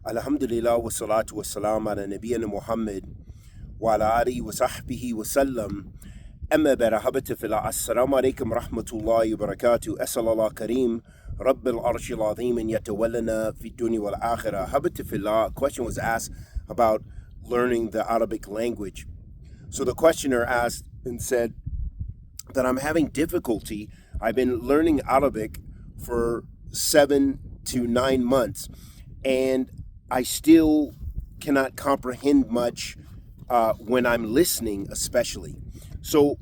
Alhamdulillah wa salatu wa salam ala nabiyyina Muhammad wa ala alihi wa sahbihi wa sallam. أما بعد أحبتي في الله السلام عليكم ورحمة الله وبركاته أسأل الله كريم رب العرش العظيم أن يتولنا في الدنيا والآخرة. أحبتي في الله, a question was asked about learning the Arabic language. So the questioner asked and said that I'm having difficulty. I've been learning Arabic for 7 to 9 months and I still cannot comprehend much when I'm listening, especially. So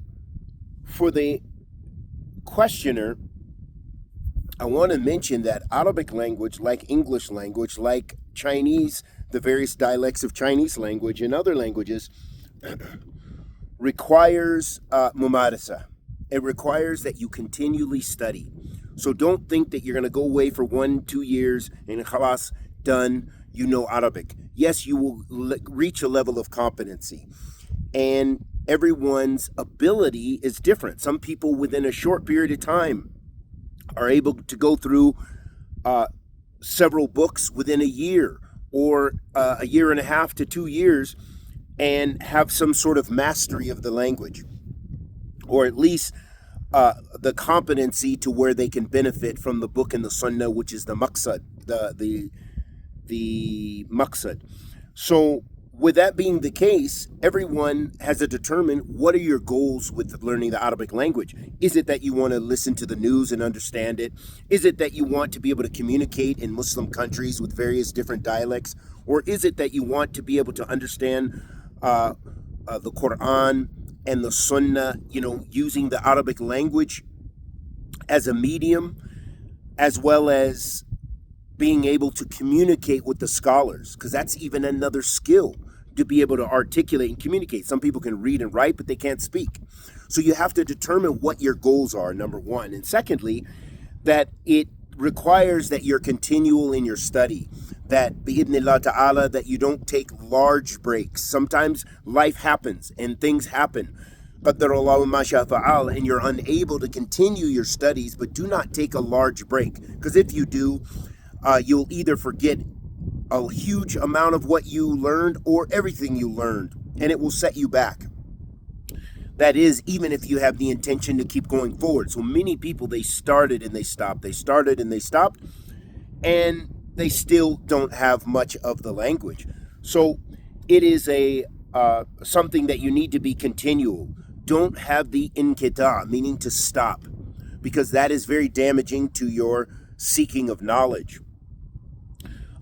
for the questioner, I want to mention that Arabic language, like English language, like Chinese, the various dialects of Chinese language and other languages, requires mumarasa. It requires that you continually study. So don't think that you're going to go away for 1-2 years and khalas, done, you know Arabic. Yes, you will reach a level of competency. And everyone's ability is different. Some people within a short period of time are able to go through several books within a year or a year and a half to 2 years and have some sort of mastery of the language, or at least the competency to where they can benefit from the book and the sunnah, which is the maqsad, the maqsad. So with that being the case, everyone has to determine what are your goals with learning the Arabic language. Is it that you want to listen to the news and understand it? Is it that you want to be able to communicate in Muslim countries with various different dialects? Or is it that you want to be able to understand the Quran and the Sunnah, using the Arabic language as a medium, as well as being able to communicate with the scholars? Because that's even another skill, to be able to articulate and communicate. Some people can read and write, but they can't speak. So you have to determine what your goals are, number one. And secondly, that it requires that you're continual in your study, that bi'idhnillah ta'ala, that you don't take large breaks. Sometimes life happens and things happen, qaddarallahu ma sha fa'al, and you're unable to continue your studies, but do not take a large break. Because if you do, you'll either forget a huge amount of what you learned or everything you learned, and it will set you back. That is, even if you have the intention to keep going forward. So many people, they started and they stopped. They started and they stopped, and they still don't have much of the language. So it is something that you need to be continual. Don't have the inqita, meaning to stop, because that is very damaging to your seeking of knowledge.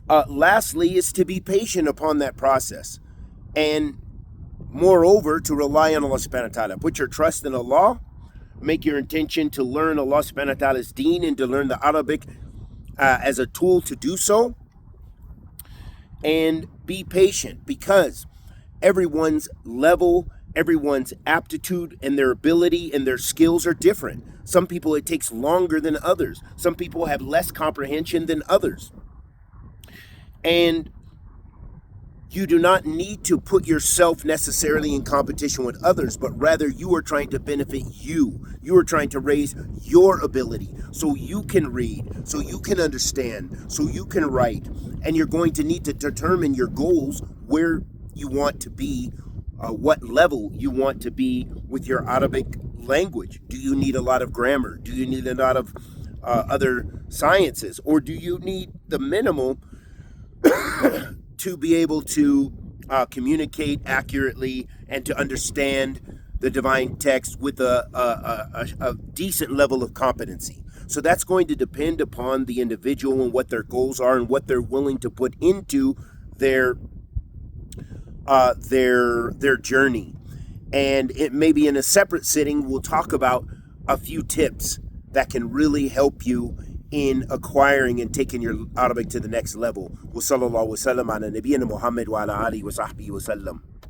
Lastly is to be patient upon that process, and moreover to rely on Allah subhanahu wa ta'ala. Put your trust in Allah, make your intention to learn Allah subhanahu wa ta'ala's deen and to learn the Arabic as a tool to do so, and be patient, because everyone's level, everyone's aptitude and their ability and their skills are different. Some people it takes longer than others. Some people have less comprehension than others. And you do not need to put yourself necessarily in competition with others, but rather you are trying to benefit you. You are trying to raise your ability so you can read, so you can understand, so you can write. And you're going to need to determine your goals, where you want to be, what level you want to be with your Arabic language. Do you need a lot of grammar? Do you need a lot of other sciences? Or do you need the minimal to be able to communicate accurately and to understand the divine text with a decent level of competency? So that's going to depend upon the individual and what their goals are and what they're willing to put into their journey. And it maybe in a separate sitting, we'll talk about a few tips that can really help you in acquiring and taking your Arabic to the next level. Wa sallallahu wa sallam ala nabiyyina Muhammad wa ala alihi wa sahbihi wa sallam.